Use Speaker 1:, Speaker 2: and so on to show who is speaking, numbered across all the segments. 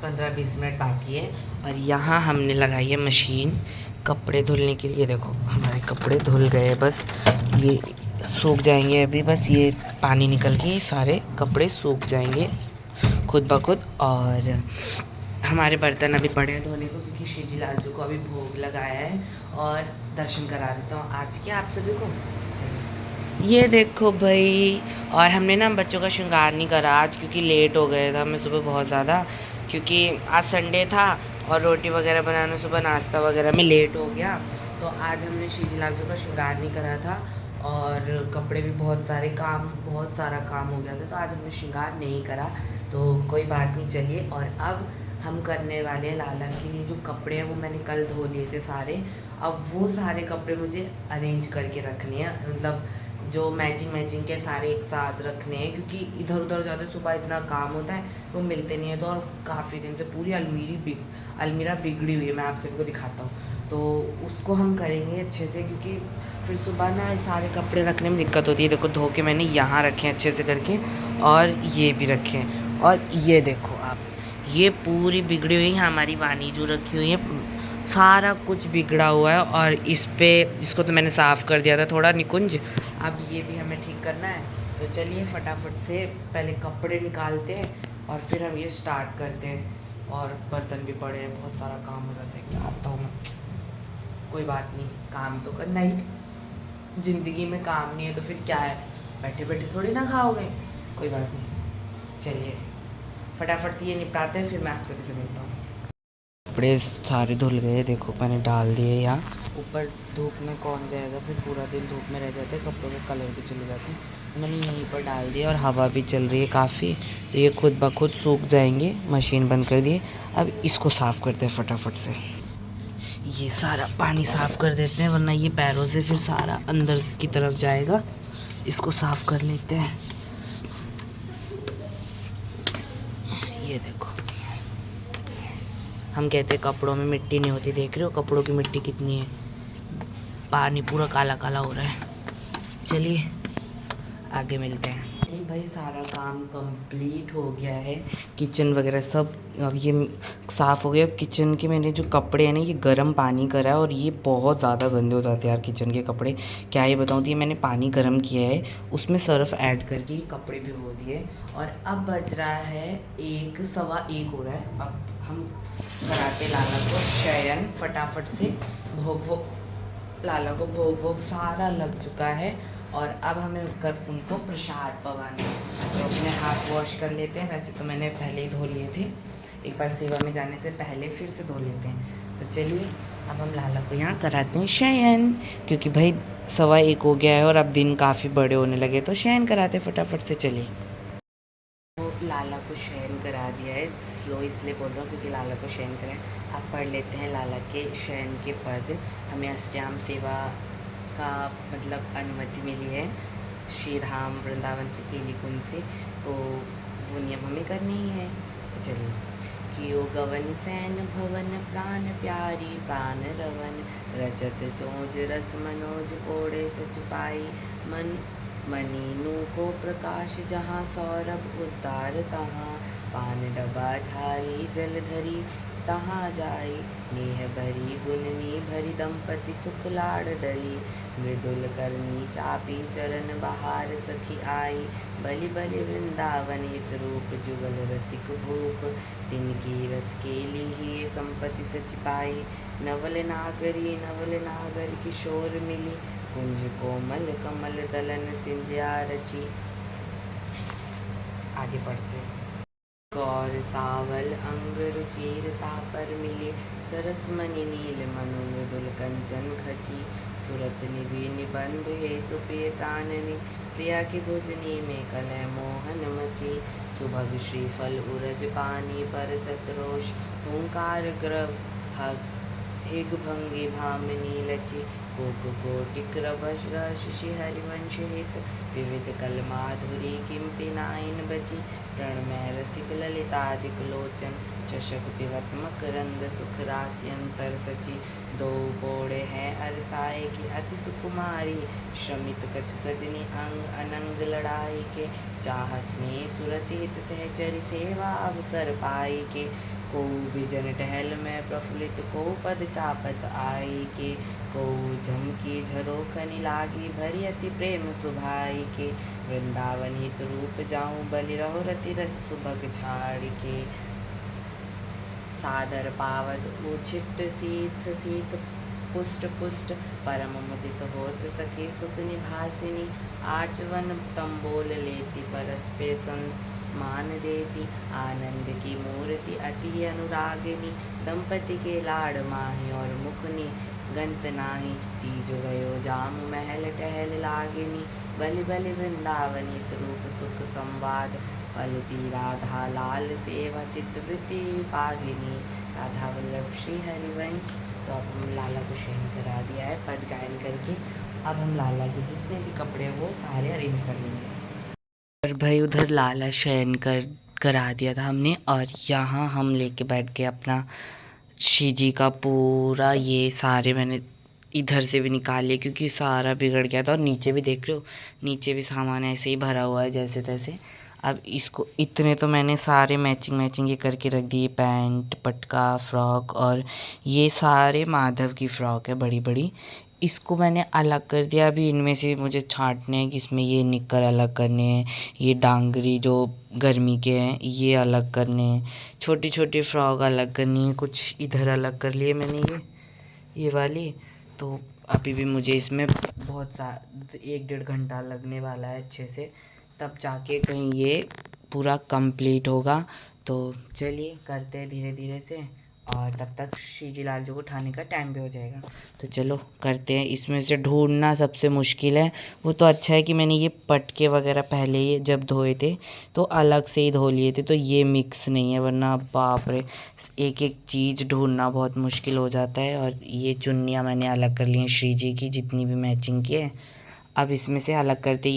Speaker 1: 15-20 minute बाकी है। और यहाँ हमने लगाई है मशीन कपड़े धुलने के लिए। देखो हमारे कपड़े धुल गए, बस ये सूख जाएंगे अभी। बस ये पानी निकल के ये सारे कपड़े सूख जाएंगे खुद ब खुद। और हमारे बर्तन अभी पड़े हैं धोने को, क्योंकि श्री जी लालजू को अभी भोग लगाया है। और दर्शन करा देता हूँ आज के आप सभी को। चलिए ये देखो भाई। और हमने ना बच्चों का श्रृंगार नहीं करा आज, क्योंकि लेट हो गया था हमें सुबह बहुत ज़्यादा, क्योंकि आज संडे था और रोटी वगैरह बनाना सुबह नाश्ता वगैरह में लेट हो गया। तो आज हमने श्री जी लालजू का श्रृंगार नहीं करा था और कपड़े भी बहुत सारा काम हो गया था, तो आज हमने श्रृंगार नहीं करा। तो कोई बात नहीं। चलिए और अब हम करने वाले हैं लाला के लिए जो कपड़े हैं वो मैंने कल धो लिए थे सारे। अब वो सारे कपड़े मुझे अरेंज करके रखने हैं, मतलब जो मैचिंग के सारे एक साथ रखने हैं, क्योंकि इधर उधर ज़्यादा सुबह इतना काम होता है वो मिलते नहीं है। तो और काफ़ी दिन से पूरी अलमीरा बिगड़ी हुई है, मैं आप सबको दिखाता हूँ। तो उसको हम करेंगे अच्छे से, क्योंकि फिर सुबह ना सारे कपड़े रखने में दिक्कत होती है। देखो धो के मैंने यहाँ रखे हैं अच्छे से करके, और ये भी रखे हैं। और ये देखो आप, ये पूरी बिगड़ी हुई है हमारी वानी जो रखी हुई है, सारा कुछ बिगड़ा हुआ है। और इसको तो मैंने साफ़ कर दिया था थोड़ा निकुंज, अब ये भी हमें ठीक करना है। तो चलिए फटाफट से पहले कपड़े निकालते हैं और फिर हम ये स्टार्ट करते हैं। और बर्तन भी पड़े हैं, बहुत सारा काम हो जाता है, क्या बताऊँ मैं। कोई बात नहीं, काम तो करना ही, ज़िंदगी में काम नहीं है तो फिर क्या है, बैठे बैठे थोड़ी ना खाओगे। कोई बात नहीं, चलिए फटाफट से ये निपटाते हैं, फिर मैं आपसे भी मिलता हूँ। कपड़े सारे धुल गए, देखो मैंने डाल दिए यहाँ ऊपर। धूप में कौन जाएगा, फिर पूरा दिन धूप में रह जाते हैं, कपड़ों के कलर भी चले जाते हैं। मैंने यहीं पर डाल दिया और हवा भी चल रही है काफ़ी, तो ये खुद ब खुद सूख जाएंगे। मशीन बंद कर दिए। अब इसको साफ़ करते हैं फटाफट से, ये सारा पानी साफ़ कर देते हैं, वरना ये पैरों से फिर सारा अंदर की तरफ जाएगा। इसको साफ़ कर लेते हैं। ये देखो, हम कहते हैं कपड़ों में मिट्टी नहीं होती, देख रहे हो कपड़ों की मिट्टी कितनी है, पानी पूरा काला काला हो रहा है। चलिए आगे मिलते हैं। भाई सारा काम कंप्लीट हो गया है, किचन वगैरह सब अब ये साफ़ हो गया। अब किचन के मैंने जो कपड़े हैं ना, ये गर्म पानी करा है, और ये बहुत ज़्यादा गंदे हो जाते हैं यार किचन के कपड़े, क्या ये बताऊँ। तो ये मैंने पानी गर्म किया है, उसमें सर्फ ऐड करके ये कपड़े भिगो दिए। और अब बज रहा है 1, 1:15 हो रहा है। अब हम कराते लाला को शयन फटाफट से। लाला को भोग सारा लग चुका है, और अब हमें उनको प्रसाद पवाना है। तो अपने हाथ वॉश कर लेते हैं, वैसे तो मैंने पहले ही धो लिए थे, एक बार सेवा में जाने से पहले फिर से धो लेते हैं। तो चलिए अब हम लाला को यहाँ कराते हैं शयन, क्योंकि भाई 1:15 हो गया है और अब दिन काफ़ी बड़े होने लगे, तो शयन कराते फटाफट से। चलिए लाला को शयन करा दिया है, स्लो इसलिए बोल रहा हूँ क्योंकि लाला को शयन कराएं। आप पढ़ लेते हैं लाला के शयन के पद। हमें अष्टयाम सेवा का मतलब अनुमति मिली है श्री धाम वृंदावन से, केली कुंज से, तो वो नियम हमें करनी ही है। तो चलिए कियो गवन सैन भवन प्राण प्यारी प्राण रवन रजत चोज रस मनोज कोड़े सच पाई मन मनीनु को प्रकाश जहाँ सौरभ उद्धार तहाँ पान डबा झारी जलधरी तहाँ जाई नेह भरी गुणनी भरी दंपति सुख लाड़ डरी मृदुल करनी चापी चरण बहार सखी आई बलि बलि वृंदावन हित रूप जुगल रसिक भूप तिनकी रस के लिए संपत्ति सच पाई नवल नागर किशोर मिली कुंज कोमल कमल दलन सिंजिया रची। आगे बढ़ते गौर सावल अंग रुचिरता पर मिले सरस मणि नील मनु मृदुल कंचन खची सुरत निभि निबंध हेतु पे प्राणनि प्रिया की भुजनी में कलय मोहन मची सुभग श्रीफल उरज पानी पर सतरोष ओंकार ग्रव हिग भंगी भामिनी लची कोक कोटिक रभस हरिवंश हित विविध कल माधुरी किम पिनाइन बची प्रणमय रसिक ललितादिक लोचन चषक पिबत मकरंद सुख राशि अंतर सची दो बोड़े हैं अरसाए की अति सुकुमारी श्रमित कछु सजनी अंग अनंग लड़ाई के चाह स्नेह सुरति हित सहचरी सेवा अवसर पाई के को विजन टहल में प्रफुल्लित को पद चापत आई के को झमकी झरोखनी लागी भरी अति प्रेम सुभाई के वृंदावन हित रूप जाऊं बलि रहो रति रस सुभग छाड़ के सादर पावत उछिट सीथ सीथ पुष्ट पुष्ट परम मुदित होत सखी सुख निभासिनी आचवन तंबोल लेती परस्पे मान देती आनंद की मूर्ति अति अनुरागिनी दंपति के लाड़ माही और मुखनी गंत नाही तीज गयो जाम महल टहल लागिनी बलि बलि वृंदावनित रूप सुख संवाद फलती राधा लाल सेवा चित्तवृत्ति पागिनी राधा वल्लभ श्री हरिवंश। तो अब हम लाला को शयन करा दिया है पद गायन करके। अब हम लाला के जितने भी कपड़े हैं वो सारे अरेंज कर लेंगे। और भाई उधर लाला शयन करा दिया था हमने, और यहाँ हम लेके बैठ गए अपना श्री जी का पूरा, ये सारे मैंने इधर से भी निकाल लिए क्योंकि सारा बिगड़ गया था। और नीचे भी देख रहे हो, नीचे भी सामान ऐसे ही भरा हुआ है जैसे तैसे। अब इसको इतने तो मैंने सारे मैचिंग ये करके रख दिए, पैंट पटका फ्रॉक, और ये सारे माधव की फ़्रॉक है बड़ी बड़ी। इसको मैंने अलग कर दिया। अभी इनमें से मुझे छांटने हैं कि इसमें ये निक्कर अलग करने हैं, ये डांगरी जो गर्मी के हैं ये अलग करने हैं, छोटी छोटी फ़्रॉक अलग करनी है, कुछ इधर अलग कर लिए मैंने ये वाली। तो अभी भी मुझे इसमें बहुत 1-1.5 घंटा लगने वाला है अच्छे से, तब जाके कहीं ये पूरा कंप्लीट होगा। तो चलिए करते हैं धीरे धीरे से, और तब तक श्री जी लाल जी को उठाने का टाइम भी हो जाएगा। तो चलो करते हैं। इसमें से ढूंढना सबसे मुश्किल है। वो तो अच्छा है कि मैंने ये पटके वगैरह पहले ही जब धोए थे तो अलग से ही धो लिए थे, तो ये मिक्स नहीं है, वरना बाप रे एक एक चीज़ ढूंढना बहुत मुश्किल हो जाता है। और ये चुन्नियाँ मैंने अलग कर ली हैं श्री जी की, जितनी भी मैचिंग की है। अब इसमें से अलग करते,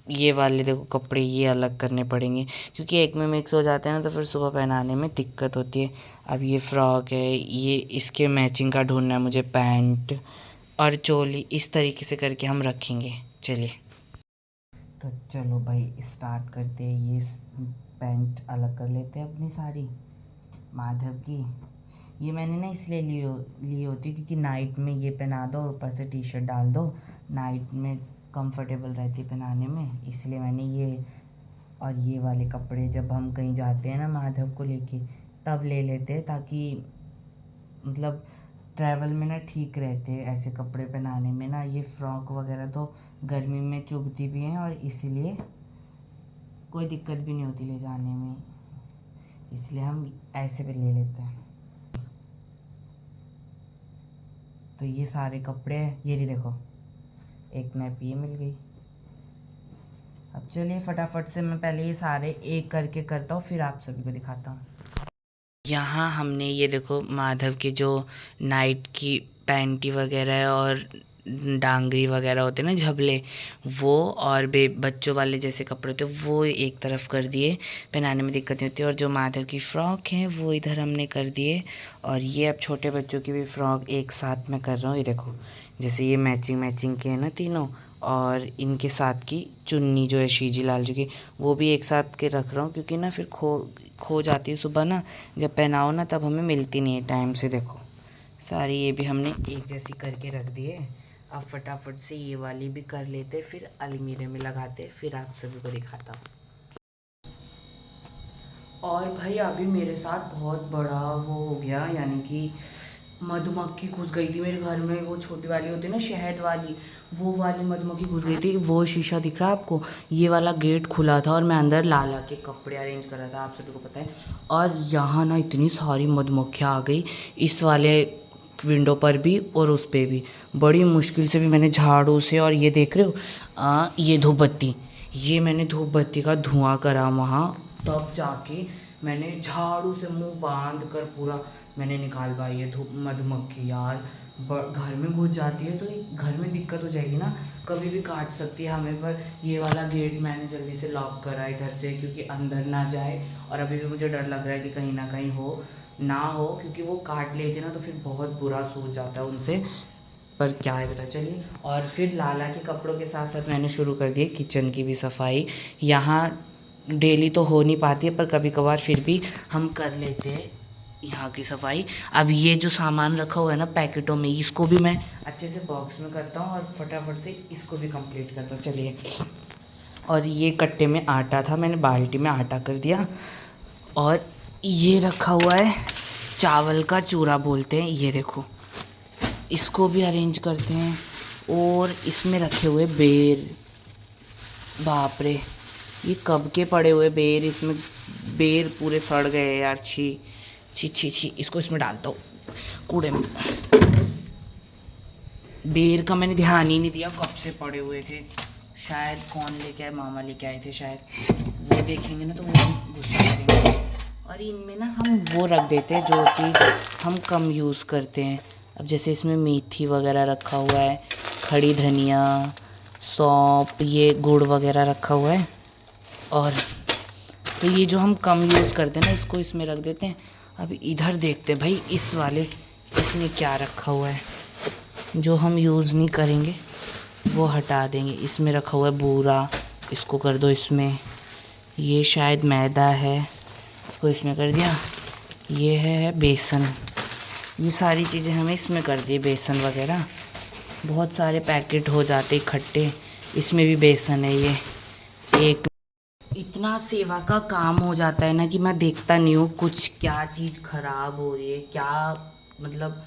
Speaker 1: ये वाले देखो कपड़े ये अलग करने पड़ेंगे क्योंकि एक में मिक्स हो जाते हैं ना, तो फिर सुबह पहनाने में दिक्कत होती है। अब ये फ़्रॉक है, ये इसके मैचिंग का ढूंढना है मुझे, पैंट और चोली, इस तरीके से करके हम रखेंगे। चलिए तो चलो भाई स्टार्ट करते हैं। ये पैंट अलग कर लेते हैं अपनी सारी माधव की। ये मैंने ना इसलिए ली होती क्योंकि नाइट में ये पहना दो, ऊपर से टी शर्ट डाल दो, नाइट में कंफर्टेबल रहती पहनाने में, इसलिए मैंने ये। और ये वाले कपड़े जब हम कहीं जाते हैं ना माधव को लेके तब ले लेते हैं, ताकि मतलब ट्रैवल में ना ठीक रहते हैं ऐसे कपड़े पहनाने में ना। ये फ़्रॉक वगैरह तो गर्मी में चुभती भी हैं और इसलिए कोई दिक्कत भी नहीं होती ले जाने में, इसलिए हम ऐसे भी ले लेते हैं। तो ये सारे कपड़े हैं, ये देखो एक नैप ये मिल गई। अब चलिए फटाफट से मैं पहले ये सारे एक करके करता हूँ, फिर आप सभी को दिखाता हूँ। यहाँ हमने ये देखो माधव के जो नाइट की पैंटी वगैरह और डांगरी वगैरह होते ना झबले, वो और बच्चों वाले जैसे कपड़े होते वो एक तरफ कर दिए, पहनाने में दिक्कत नहीं होती। और जो माधव की फ़्रॉक है वो इधर हमने कर दिए। और ये अब छोटे बच्चों की भी फ़्रॉक एक साथ मैं कर रहा हूँ। ये देखो जैसे ये मैचिंग के हैं ना तीनों, और इनके साथ की चुन्नी जो है श्री जी लाल जी की वो भी एक साथ के रख रहा हूँ, क्योंकि ना फिर खो जाती है सुबह ना, जब पहनाओ ना तब हमें मिलती नहीं है टाइम से। देखो सारी ये भी हमने एक जैसी करके रख दी है। अब फटाफट से ये वाली भी कर लेते, फिर अलमीरे में लगाते, फिर आप सभी को दिखाता हूँ। और भाई अभी मेरे साथ बहुत बड़ा वो हो गया, यानी कि मधुमक्खी घुस गई थी मेरे घर में। वो छोटी वाली होती है ना शहद वाली, वो वाली मधुमक्खी घुस गई थी। वो शीशा दिख रहा है आपको, ये वाला गेट खुला था और मैं अंदर लाला के कपड़े अरेंज कर रहा था, आप सभी को पता है। और यहाँ ना इतनी सारी मधुमक्खियाँ आ गई, इस वाले विंडो पर भी और उस पर भी। बड़ी मुश्किल से भी मैंने झाड़ू से, और ये देख रहे हो ये धूप बत्ती, ये मैंने धूप बत्ती का धुआं करा वहाँ, तब जाके मैंने झाड़ू से मुंह बांध कर पूरा मैंने निकाल पाई ये धूप मधुमक्खी। यार घर में घुस जाती है तो घर में दिक्कत हो जाएगी ना, कभी भी काट सकती है हमें। पर ये वाला गेट मैंने जल्दी से लॉक करा इधर से, क्योंकि अंदर ना जाए। और अभी भी मुझे डर लग रहा है कि कहीं ना कहीं हो ना हो, क्योंकि वो काट लेते ना तो फिर बहुत बुरा सूझ जाता है उनसे। पर क्या है पता चलिए। और फिर लाला के कपड़ों के साथ साथ मैंने शुरू कर दी किचन की भी सफाई। यहाँ डेली तो हो नहीं पाती है, पर कभी कभार फिर भी हम कर लेते हैं यहाँ की सफाई। अब ये जो सामान रखा हुआ है ना पैकेटों में, इसको भी मैं अच्छे से बॉक्स में करता हूँ और फटाफट से इसको भी कंप्लीट करता हूँ। चलिए। और ये कट्टे में आटा था, मैंने बाल्टी में आटा कर दिया। और ये रखा हुआ है चावल का चूरा बोलते हैं, ये देखो, इसको भी अरेंज करते हैं। और इसमें रखे हुए बेर, बाप रे ये कब के पड़े हुए बेर, इसमें बेर पूरे सड़ गए यार। छी छी छी छी, इसको इसमें डालता हूँ कूड़े में। बेर का मैंने ध्यान ही नहीं दिया, कब से पड़े हुए थे। शायद कौन लेके आए, मामा लेके आए थे शायद। वो देखेंगे ना तो वो गुस्सा करेंगे। और इनमें ना हम वो रख देते हैं जो चीज़ हम कम यूज़ करते हैं। अब जैसे इसमें मेथी वगैरह रखा हुआ है, खड़ी धनिया, सौंफ, ये गुड़ वगैरह रखा हुआ है। और तो ये जो हम कम यूज़ करते हैं ना, इसको इसमें रख देते हैं। अब इधर देखते हैं भाई इस वाले, इसमें क्या रखा हुआ है जो हम यूज़ नहीं करेंगे वो हटा देंगे। इसमें रखा हुआ है बूरा, इसको कर दो इसमें। ये शायद मैदा है, इसको इसमें कर दिया। ये है बेसन, ये सारी चीज़ें हमें इसमें कर दी, बेसन वगैरह। बहुत सारे पैकेट हो जाते इकट्ठे, इसमें भी बेसन है। ये एक इतना सेवा का काम हो जाता है ना कि मैं देखता नहीं हूँ कुछ क्या चीज़ ख़राब हो रही है, क्या मतलब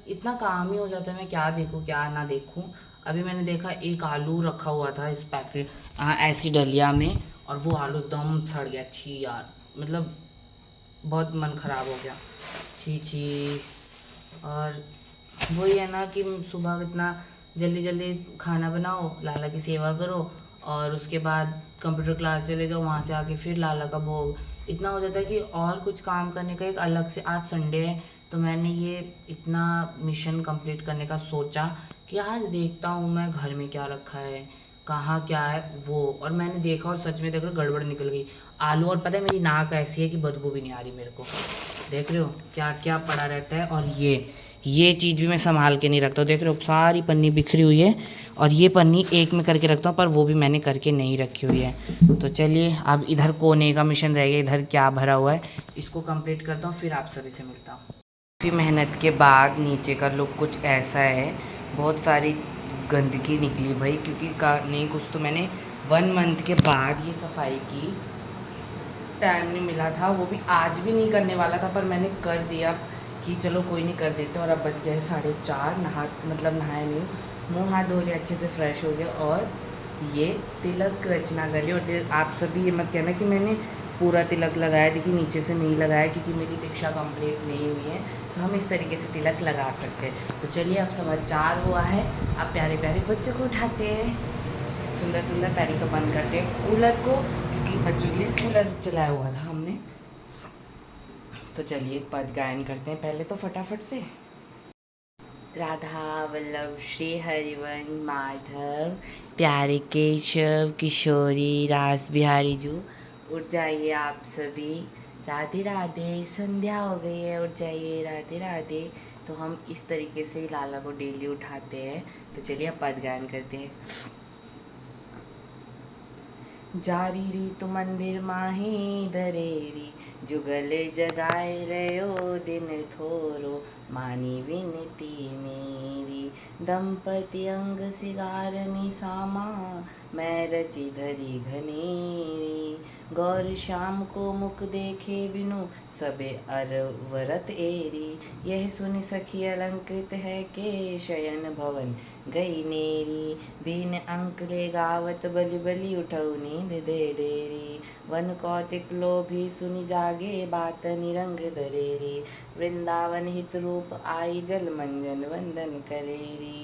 Speaker 1: इतना काम ही हो जाता है, मैं क्या देखूँ क्या ना देखूँ। अभी मैंने देखा एक आलू रखा हुआ था इस पैकेट ऐसी डलिया में, और वो आलू एकदम सड़ गया। छी यार, मतलब बहुत मन ख़राब हो गया। छी छी। और वही है ना कि सुबह इतना जल्दी जल्दी खाना बनाओ, लाला की सेवा करो, और उसके बाद कंप्यूटर क्लास चले जाओ, वहाँ से आके फिर लाला का भोग। इतना हो जाता है कि और कुछ काम करने का एक अलग से, आज संडे है तो मैंने ये इतना मिशन कंप्लीट करने का सोचा कि आज देखता हूँ मैं घर में क्या रखा है, कहाँ क्या है वो। और मैंने देखा और सच में देख रहे हो गड़बड़ निकल गई आलू। और पता है मेरी नाक ऐसी है कि बदबू भी नहीं आ रही मेरे को। देख रहे हो क्या क्या पड़ा रहता है। और ये चीज़ भी मैं संभाल के नहीं रखता हूँ, देख रहे हो सारी पन्नी बिखरी हुई है। और ये पन्नी एक में करके रखता हूँ, पर वो भी मैंने करके नहीं रखी हुई है। तो चलिए अब इधर कोने का मिशन रह गया, इधर क्या भरा हुआ है इसको कंप्लीट करता हूँ, फिर आप सभी से मिलता हूँ। काफ़ी मेहनत के बाद नीचे का लुक कुछ ऐसा है। बहुत सारी गंदगी निकली भाई, क्योंकि नहीं कुछ तो मैंने 1 मंथ के बाद ये सफाई की, टाइम नहीं मिला था। वो भी आज भी नहीं करने वाला था, पर मैंने कर दिया कि चलो कोई नहीं कर देते। और अब बज गए 4:30, नहाया नहीं, मुँह हाथ धो लिया, अच्छे से फ्रेश हो गया। और ये तिलक रचना कर लिया। और आप सभी ये मत कहना कि मैंने पूरा तिलक लगाया, देखिए नीचे से नहीं लगाया क्योंकि मेरी दीक्षा कंप्लीट नहीं हुई है। तो हम इस तरीके से तिलक लगा सकते हैं। तो चलिए अब 4:15 हुआ है, अब प्यारे प्यारे बच्चों को उठाते हैं, सुंदर सुंदर। पहले तो बंद करते हैं कूलर को, क्योंकि बच्चों के लिए कूलर चलाया हुआ था हमने। तो चलिए पद गायन करते हैं पहले तो फटाफट से। राधा वल्लभ श्री हरिवन माधव, प्यारे केशव किशोरी रास बिहारी जू, उठ जाइए आप सभी। राधे राधे, संध्या हो गई है, उठ जाइए, राधे राधे। तो हम इस तरीके से लाला को डेली उठाते हैं। तो चलिए अब पद गायन करते हैं। जारी री तो मंदिर माही दरेरी, जुगल जगाए रहो दिन थोरो, मानी विनती मेरी। दंपति अंग सिगारनी सामा, मैं रची धरी घनेरी। गौर श्याम को मुख देखे बिनु, सबे अरवरत एरी। यह सुनि सखी अलंकृत है के, शयन भवन गई नेरी। बीन अंक ले गावत बलि बलि, उठऊ नींद दे डेरी। वन कौतिक लोभी सुनि जागे, बात निरंग दरेरी। वृंदावन हित रूप आई, जल मंजन वंदन करेरी।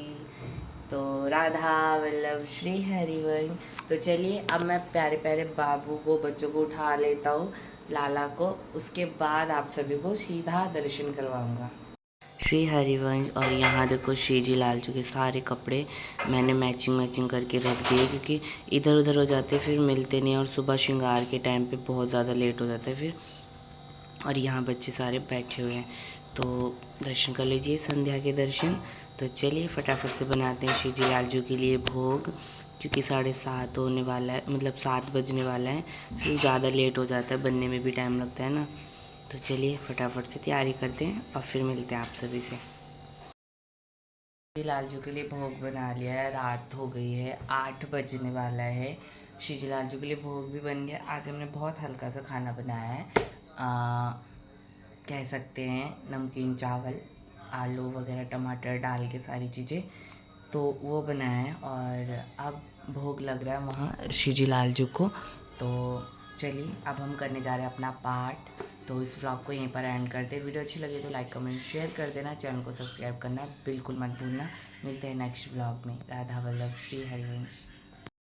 Speaker 1: तो राधा वल्लभ श्री हरिवन। तो चलिए अब मैं प्यारे प्यारे बाबू को, बच्चों को उठा लेता हूँ, लाला को। उसके बाद आप सभी को सीधा दर्शन करवाऊँगा। श्री हरिवंश। और यहाँ देखो श्री जी लालजू के सारे कपड़े मैंने मैचिंग करके रख दिए, क्योंकि इधर उधर हो जाते फिर मिलते नहीं, और सुबह श्रृंगार के टाइम पे बहुत ज़्यादा लेट हो जाता है फिर। और यहाँ बच्चे सारे बैठे हुए हैं, तो दर्शन कर लीजिए संध्या के दर्शन। तो चलिए फटाफट से बनाते हैं श्री जी लालजू के लिए भोग, क्योंकि 7:30 होने वाला है, मतलब 7 बजने वाला है, फिर ज़्यादा लेट हो जाता है, बनने में भी टाइम लगता है ना। तो चलिए फटाफट से तैयारी करते हैं और फिर मिलते हैं आप सभी से। श्री लालजू के लिए भोग बना लिया है, रात हो गई है, 8 बजने वाला है। श्री जी लालजू के लिए भोग भी बन गया। आज हमने बहुत हल्का सा खाना बनाया है, कह सकते हैं नमकीन चावल, आलू वगैरह टमाटर डाल के सारी चीज़ें, तो वो बनाया है। और अब भोग लग रहा है वहाँ श्री जी लालजू को। तो चलिए अब हम करने जा रहे हैं अपना पाठ। तो इस व्लॉग को यहीं पर एंड करते हैं। वीडियो अच्छी लगी तो लाइक कमेंट शेयर कर देना, चैनल को सब्सक्राइब करना बिल्कुल मत भूलना। मिलते हैं नेक्स्ट व्लॉग में। राधा वल्लभ श्री हरिवंश।